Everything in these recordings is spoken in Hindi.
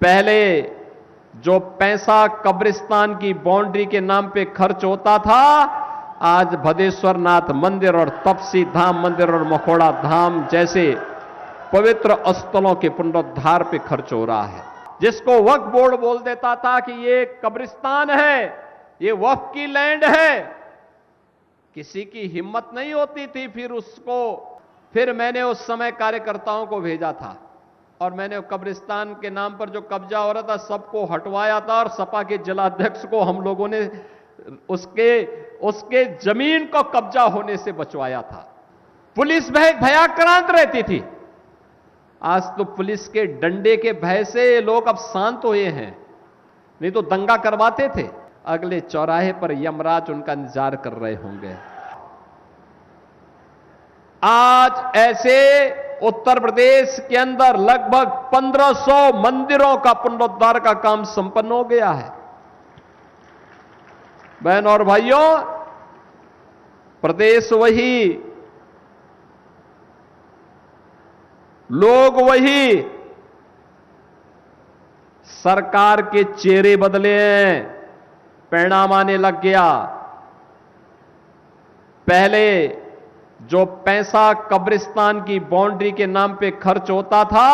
पहले जो पैसा कब्रिस्तान की बाउंड्री के नाम पे खर्च होता था, आज भदेश्वर नाथ मंदिर और तपसी धाम मंदिर और मखोड़ा धाम जैसे पवित्र स्थलों के पुनरुद्धार पे खर्च हो रहा है। जिसको वक्फ बोर्ड बोल देता था कि ये कब्रिस्तान है, ये वक्फ की लैंड है, किसी की हिम्मत नहीं होती थी फिर मैंने उस समय कार्यकर्ताओं को भेजा था और मैंने कब्रिस्तान के नाम पर जो कब्जा हो रहा था सबको हटवाया था और सपा के जिलाध्यक्ष को हम लोगों ने उसके जमीन को कब्जा होने से बचवाया था। पुलिस भयाक्रांत रहती थी, आज तो पुलिस के डंडे के भय से लोग अब शांत हुए हैं, नहीं तो दंगा करवाते थे। अगले चौराहे पर यमराज उनका इंतजार कर रहे होंगे। आज ऐसे उत्तर प्रदेश के अंदर लगभग 1500 मंदिरों का पुनरुद्धार का काम संपन्न हो गया है। बहन और भाइयों, प्रदेश वही, लोग वही, सरकार के चेहरे बदले हैं, परिणाम आने लग गया। पहले जो पैसा कब्रिस्तान की बाउंड्री के नाम पे खर्च होता था,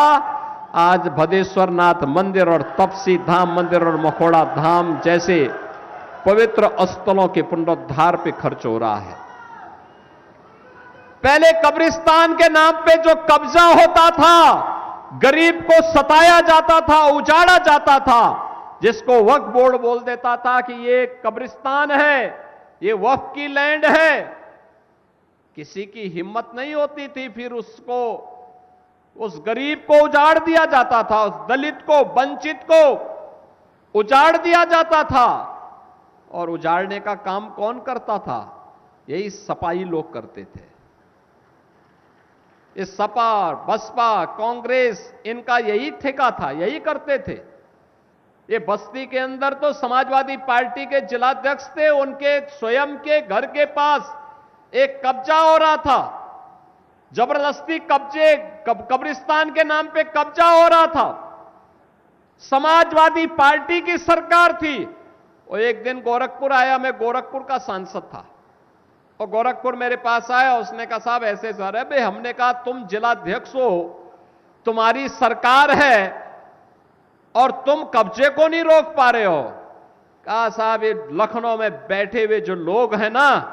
आज भदेश्वर नाथ मंदिर और तपसी धाम मंदिर और मखोड़ा धाम जैसे पवित्र स्थलों के पुनरुद्धार पे खर्च हो रहा है। पहले कब्रिस्तान के नाम पे जो कब्जा होता था, गरीब को सताया जाता था, उजाड़ा जाता था, जिसको वक्फ बोर्ड बोल देता था कि ये कब्रिस्तान है, ये वक्फ की लैंड है, किसी की हिम्मत नहीं होती थी फिर उस गरीब को उजाड़ दिया जाता था, उस दलित को, वंचित को उजाड़ दिया जाता था। और उजाड़ने का काम कौन करता था? यही सपाई लोग करते थे। इस सपा, बसपा, कांग्रेस, इनका यही ठेका था, यही करते थे। ये बस्ती के अंदर तो समाजवादी पार्टी के जिलाध्यक्ष थे, उनके स्वयं के घर के पास एक कब्जा हो रहा था, जबरदस्ती कब्रिस्तान के नाम पे कब्जा हो रहा था। समाजवादी पार्टी की सरकार थी। और एक दिन गोरखपुर आया, मैं गोरखपुर का सांसद था, और गोरखपुर मेरे पास आया, उसने कहा साहब ऐसे सर है भाई। हमने कहा तुम जिलाध्यक्ष हो, तुम्हारी सरकार है और तुम कब्जे को नहीं रोक पा रहे हो। कहा साहब ये लखनऊ में बैठे हुए जो लोग हैं ना,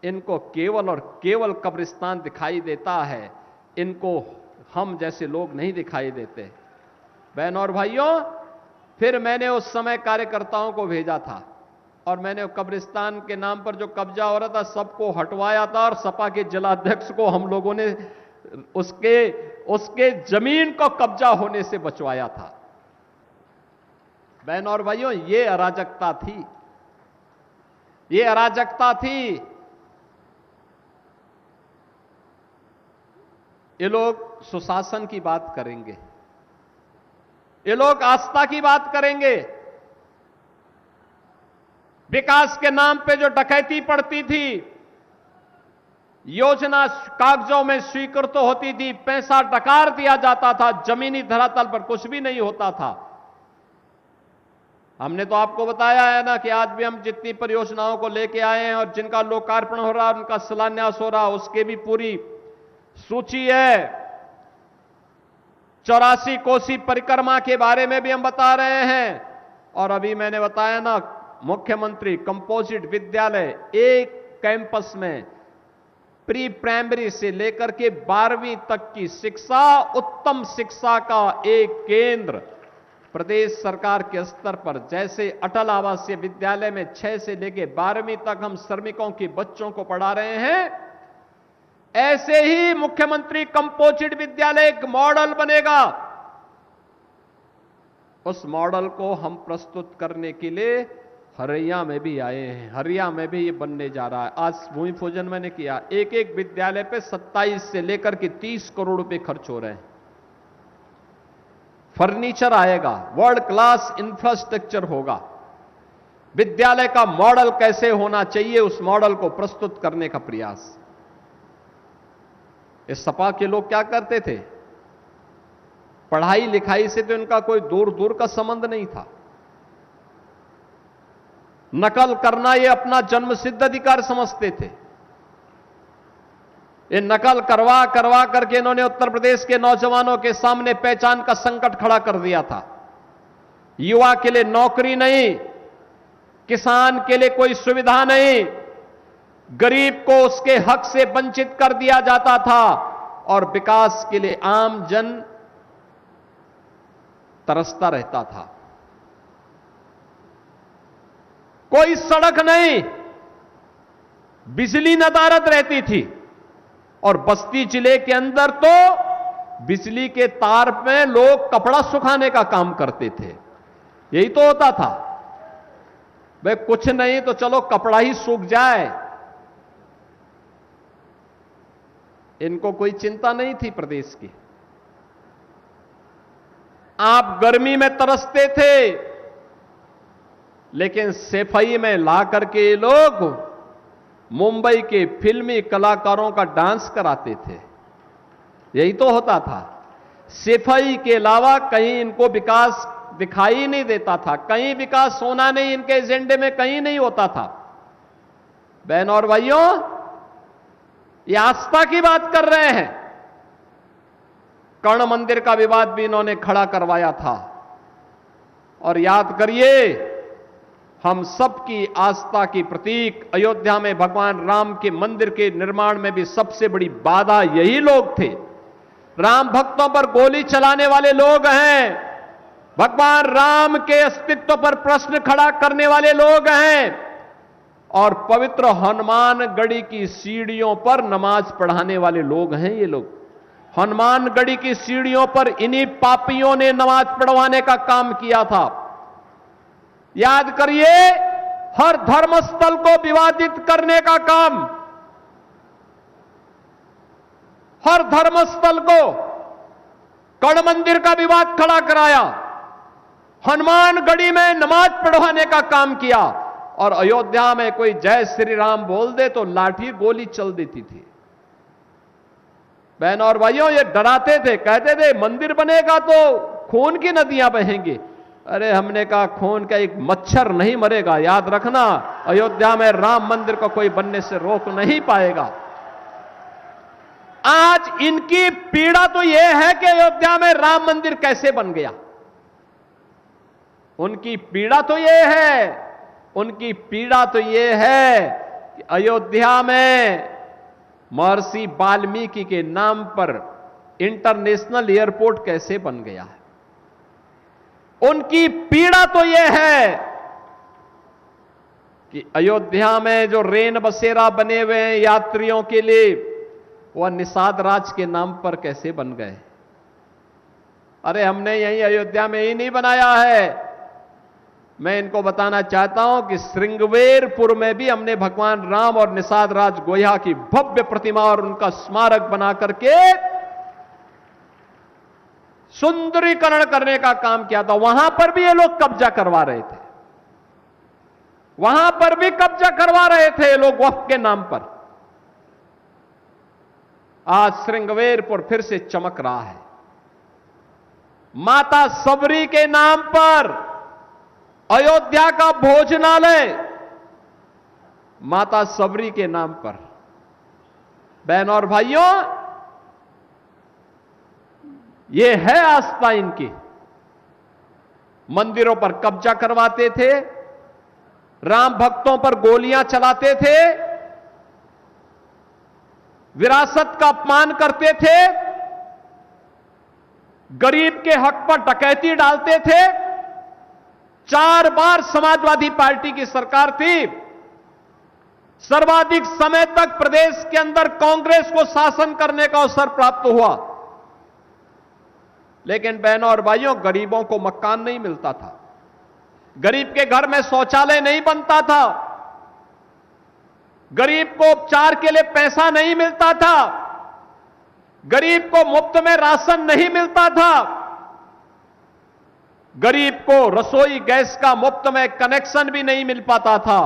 इनको केवल और केवल कब्रिस्तान दिखाई देता है, इनको हम जैसे लोग नहीं दिखाई देते। बहन और भाइयों, फिर मैंने उस समय कार्यकर्ताओं को भेजा था और मैंने कब्रिस्तान के नाम पर जो कब्जा हो रहा था सबको हटवाया था और सपा के जिलाध्यक्ष को हम लोगों ने उसके जमीन को कब्जा होने से बचवाया था। बहन और भाइयों, ये अराजकता थी, ये अराजकता थी। ये लोग सुशासन की बात करेंगे, ये लोग आस्था की बात करेंगे। विकास के नाम पे जो डकैती पड़ती थी, योजना कागजों में स्वीकृत तो होती थी, पैसा डकार दिया जाता था, जमीनी धरातल पर कुछ भी नहीं होता था। हमने तो आपको बताया है ना कि आज भी हम जितनी परियोजनाओं को लेके आए हैं और जिनका लोकार्पण हो रहा, उनका शिलान्यास हो रहा, उसके भी पूरी सूची है। 84 कोसी परिक्रमा के बारे में भी हम बता रहे हैं। और अभी मैंने बताया ना, मुख्यमंत्री कंपोजिट विद्यालय, एक कैंपस में प्री प्राइमरी से लेकर के 12वीं तक की शिक्षा, उत्तम शिक्षा का एक केंद्र प्रदेश सरकार के स्तर पर। जैसे अटल आवासीय विद्यालय में 6 से लेकर 12वीं तक हम श्रमिकों के बच्चों को पढ़ा रहे हैं, ऐसे ही मुख्यमंत्री कंपोजिट विद्यालय एक मॉडल बनेगा। उस मॉडल को हम प्रस्तुत करने के लिए हरिया में भी आए हैं, हरिया में भी ये बनने जा रहा है। आज भूमि पूजन मैंने किया, एक एक विद्यालय पे 27 से लेकर के 30 करोड़ रुपए खर्च हो रहे हैं। फर्नीचर आएगा, वर्ल्ड क्लास इंफ्रास्ट्रक्चर होगा। विद्यालय का मॉडल कैसे होना चाहिए, उस मॉडल को प्रस्तुत करने का प्रयास। इस सपा के लोग क्या करते थे? पढ़ाई लिखाई से तो इनका कोई दूर दूर का संबंध नहीं था। नकल करना ये अपना जन्मसिद्ध अधिकार समझते थे। ये नकल करवा करवा करके इन्होंने उत्तर प्रदेश के नौजवानों के सामने पहचान का संकट खड़ा कर दिया था। युवा के लिए नौकरी नहीं, किसान के लिए कोई सुविधा नहीं, गरीब को उसके हक से वंचित कर दिया जाता था और विकास के लिए आम जन तरसता रहता था। कोई सड़क नहीं, बिजली नदारद रहती थी और बस्ती जिले के अंदर तो बिजली के तार में लोग कपड़ा सुखाने का काम करते थे। यही तो होता था। भाई कुछ नहीं तो चलो कपड़ा ही सूख जाए, इनको कोई चिंता नहीं थी प्रदेश की। आप गर्मी में तरसते थे, लेकिन सफाई में ला करके ये लोग मुंबई के फिल्मी कलाकारों का डांस कराते थे। यही तो होता था। सफाई के अलावा कहीं इनको विकास दिखाई नहीं देता था, कहीं विकास होना नहीं, इनके एजेंडे में कहीं नहीं होता था। बहनों और भाइयों, ये आस्था की बात कर रहे हैं। कर्ण मंदिर का विवाद भी इन्होंने खड़ा करवाया था। और याद करिए, हम सबकी आस्था की प्रतीक अयोध्या में भगवान राम के मंदिर के निर्माण में भी सबसे बड़ी बाधा यही लोग थे। राम भक्तों पर गोली चलाने वाले लोग हैं, भगवान राम के अस्तित्व पर प्रश्न खड़ा करने वाले लोग हैं और पवित्र हनुमानगढ़ी की सीढ़ियों पर नमाज पढ़ाने वाले लोग हैं। ये लोग हनुमानगढ़ी की सीढ़ियों पर इन्हीं पापियों ने नमाज पढ़वाने का काम किया था। याद करिए, हर धर्मस्थल को विवादित करने का काम, हर धर्मस्थल को कर्ण मंदिर का विवाद खड़ा कराया, हनुमानगढ़ी में नमाज पढ़वाने का काम किया और अयोध्या में कोई जय श्री राम बोल दे तो लाठी गोली चल देती थी। बहनों और भाइयों, ये डराते थे, कहते थे मंदिर बनेगा तो खून की नदियां बहेंगी। अरे हमने कहा खून का एक मच्छर नहीं मरेगा, याद रखना, अयोध्या में राम मंदिर को कोई बनने से रोक नहीं पाएगा। आज इनकी पीड़ा तो यह है कि अयोध्या में राम मंदिर कैसे बन गया। उनकी पीड़ा तो यह है, उनकी पीड़ा तो यह है कि अयोध्या में महर्षि वाल्मीकि के नाम पर इंटरनेशनल एयरपोर्ट कैसे बन गया है। उनकी पीड़ा तो यह है कि अयोध्या में जो रेन बसेरा बने हुए हैं यात्रियों के लिए, वह निषाद राज के नाम पर कैसे बन गए। अरे हमने यही अयोध्या में ही नहीं बनाया है। मैं इनको बताना चाहता हूं कि श्रृंगवेरपुर में भी हमने भगवान राम और निषाद राज गोया की भव्य प्रतिमा और उनका स्मारक बना करके सुंदरीकरण करने का काम किया था। वहां पर भी ये लोग कब्जा करवा रहे थे, वहां पर भी कब्जा करवा रहे थे ये लोग वक्फ के नाम पर। आज श्रृंगवेरपुर फिर से चमक रहा है। माता सबरी के नाम पर अयोध्या का भोजनालय, माता सबरी के नाम पर। बहनों और भाइयों, यह है आस्था इनकी। मंदिरों पर कब्जा करवाते थे, राम भक्तों पर गोलियां चलाते थे, विरासत का अपमान करते थे, गरीब के हक पर डकैती डालते थे। 4 बार समाजवादी पार्टी की सरकार थी, सर्वाधिक समय तक प्रदेश के अंदर कांग्रेस को शासन करने का अवसर प्राप्त हुआ, लेकिन बहनों और भाइयों, गरीबों को मकान नहीं मिलता था, गरीब के घर में शौचालय नहीं बनता था, गरीब को उपचार के लिए पैसा नहीं मिलता था, गरीब को मुफ्त में राशन नहीं मिलता था, गरीब को रसोई गैस का मुफ्त में कनेक्शन भी नहीं मिल पाता था,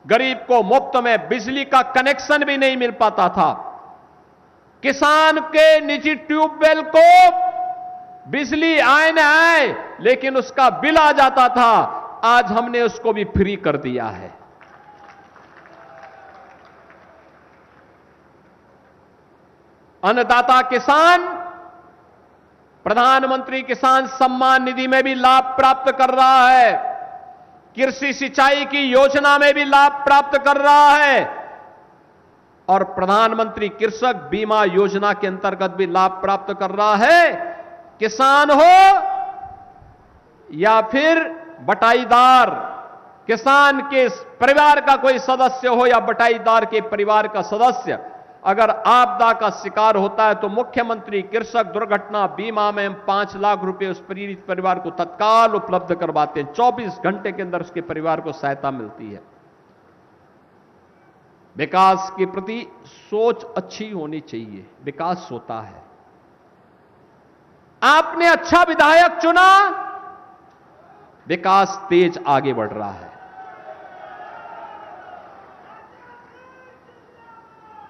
गरीब को मुफ्त में बिजली का कनेक्शन भी नहीं मिल पाता था। किसान के निजी ट्यूबवेल को बिजली आए न आए लेकिन उसका बिल आ जाता था, आज हमने उसको भी फ्री कर दिया है। अन्नदाता किसान प्रधानमंत्री किसान सम्मान निधि में भी लाभ प्राप्त कर रहा है, कृषि सिंचाई की योजना में भी लाभ प्राप्त कर रहा है और प्रधानमंत्री कृषक बीमा योजना के अंतर्गत भी लाभ प्राप्त कर रहा है। किसान हो या फिर बटाईदार, किसान के परिवार का कोई सदस्य हो या बटाईदार के परिवार का सदस्य, अगर आपदा का शिकार होता है तो मुख्यमंत्री कृषक दुर्घटना बीमा में 5 लाख रुपए उस पीड़ित परिवार को तत्काल उपलब्ध करवाते हैं। 24 घंटे के अंदर उसके परिवार को सहायता मिलती है। विकास के प्रति सोच अच्छी होनी चाहिए, विकास होता है। आपने अच्छा विधायक चुना, विकास तेज आगे बढ़ रहा है।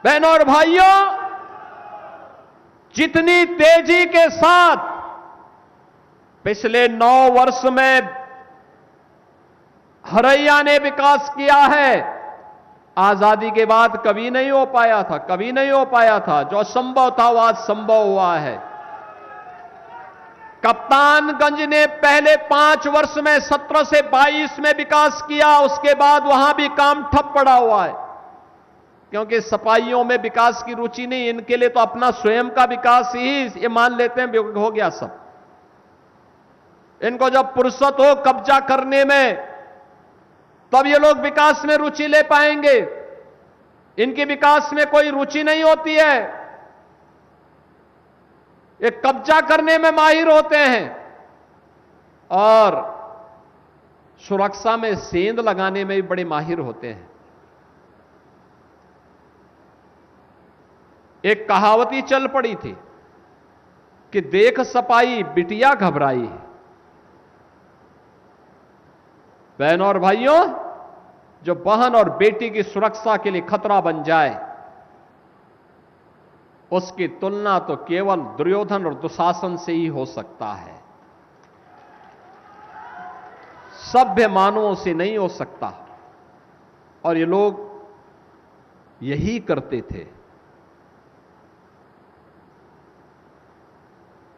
बहनों और भाइयों, जितनी तेजी के साथ पिछले 9 वर्ष में हरैया ने विकास किया है, आजादी के बाद कभी नहीं हो पाया था, कभी नहीं हो पाया था। जो असंभव था वो आज संभव हुआ है। कप्तानगंज ने पहले 5 वर्ष में 17 से 22 में विकास किया, उसके बाद वहां भी काम ठप पड़ा हुआ है, क्योंकि सपाइयों में विकास की रुचि नहीं। इनके लिए तो अपना स्वयं का विकास ही ये मान लेते हैं हो गया सब। इनको जब फुर्सत हो कब्जा करने में, तब ये लोग विकास में रुचि ले पाएंगे। इनकी विकास में कोई रुचि नहीं होती है, ये कब्जा करने में माहिर होते हैं और सुरक्षा में सेंध लगाने में भी बड़े माहिर होते हैं। एक कहावती चल पड़ी थी कि देख सपाई बिटिया घबराई। बहनों और भाइयों, जो बहन और बेटी की सुरक्षा के लिए खतरा बन जाए, उसकी तुलना तो केवल दुर्योधन और दुशासन से ही हो सकता है, सभ्य मानवों से नहीं हो सकता। और ये लोग यही करते थे।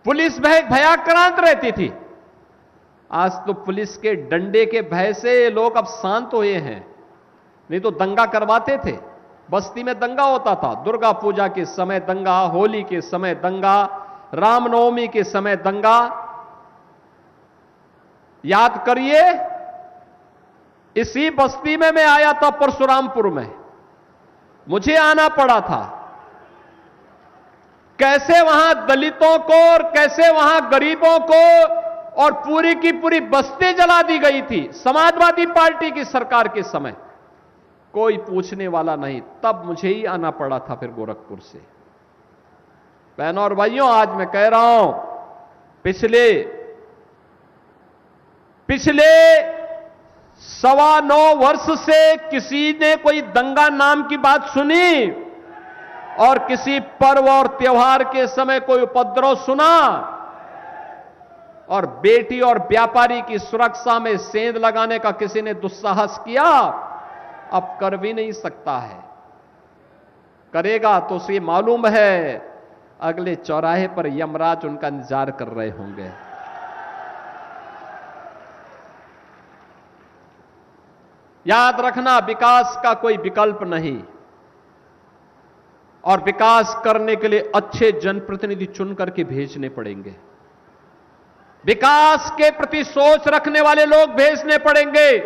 पुलिस भयाक्रांत रहती थी, आज तो पुलिस के डंडे के भय से लोग अब शांत हुए हैं, नहीं तो दंगा करवाते थे। बस्ती में दंगा होता था, दुर्गा पूजा के समय दंगा, होली के समय दंगा, रामनवमी के समय दंगा। याद करिए, इसी बस्ती में मैं आया था परशुरामपुर में, मुझे आना पड़ा था। कैसे वहां दलितों को और कैसे वहां गरीबों को और पूरी की पूरी बस्ती जला दी गई थी समाजवादी पार्टी की सरकार के समय, कोई पूछने वाला नहीं। तब मुझे ही आना पड़ा था फिर गोरखपुर से। बहनों और भाइयों, आज मैं कह रहा हूं, पिछले 9.25 वर्ष से किसी ने कोई दंगा नाम की बात सुनी और किसी पर्व और त्योहार के समय कोई उपद्रव सुना? और बेटी और व्यापारी की सुरक्षा में सेंध लगाने का किसी ने दुस्साहस किया? अब कर भी नहीं सकता है। करेगा तो उसे मालूम है अगले चौराहे पर यमराज उनका इंतजार कर रहे होंगे। याद रखना, विकास का कोई विकल्प नहीं, और विकास करने के लिए अच्छे जनप्रतिनिधि चुन करके भेजने पड़ेंगे। विकास के प्रति सोच रखने वाले लोग भेजने पड़ेंगे।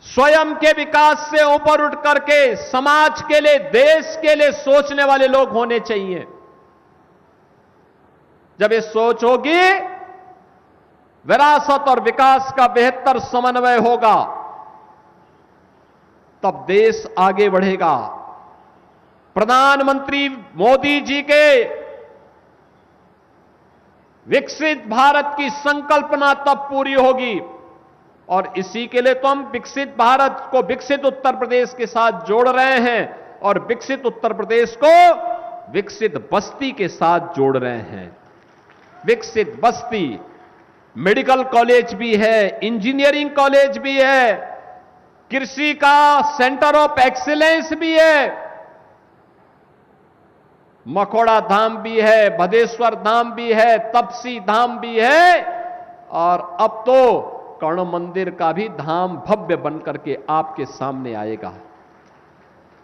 स्वयं के विकास से ऊपर उठ करके समाज के लिए, देश के लिए सोचने वाले लोग होने चाहिए। जब ये सोच होगी, विरासत और विकास का बेहतर समन्वय होगा, तब देश आगे बढ़ेगा। प्रधानमंत्री मोदी जी के विकसित भारत की संकल्पना तब पूरी होगी, और इसी के लिए तो हम विकसित भारत को विकसित उत्तर प्रदेश के साथ जोड़ रहे हैं, और विकसित उत्तर प्रदेश को विकसित बस्ती के साथ जोड़ रहे हैं। विकसित बस्ती, मेडिकल कॉलेज भी है, इंजीनियरिंग कॉलेज भी है, कृषि का सेंटर ऑफ एक्सीलेंस भी है, मखौड़ा धाम भी है, भदेश्वर धाम भी है, तपसी धाम भी है, और अब तो कर्ण मंदिर का भी धाम भव्य बनकर के आपके सामने आएगा।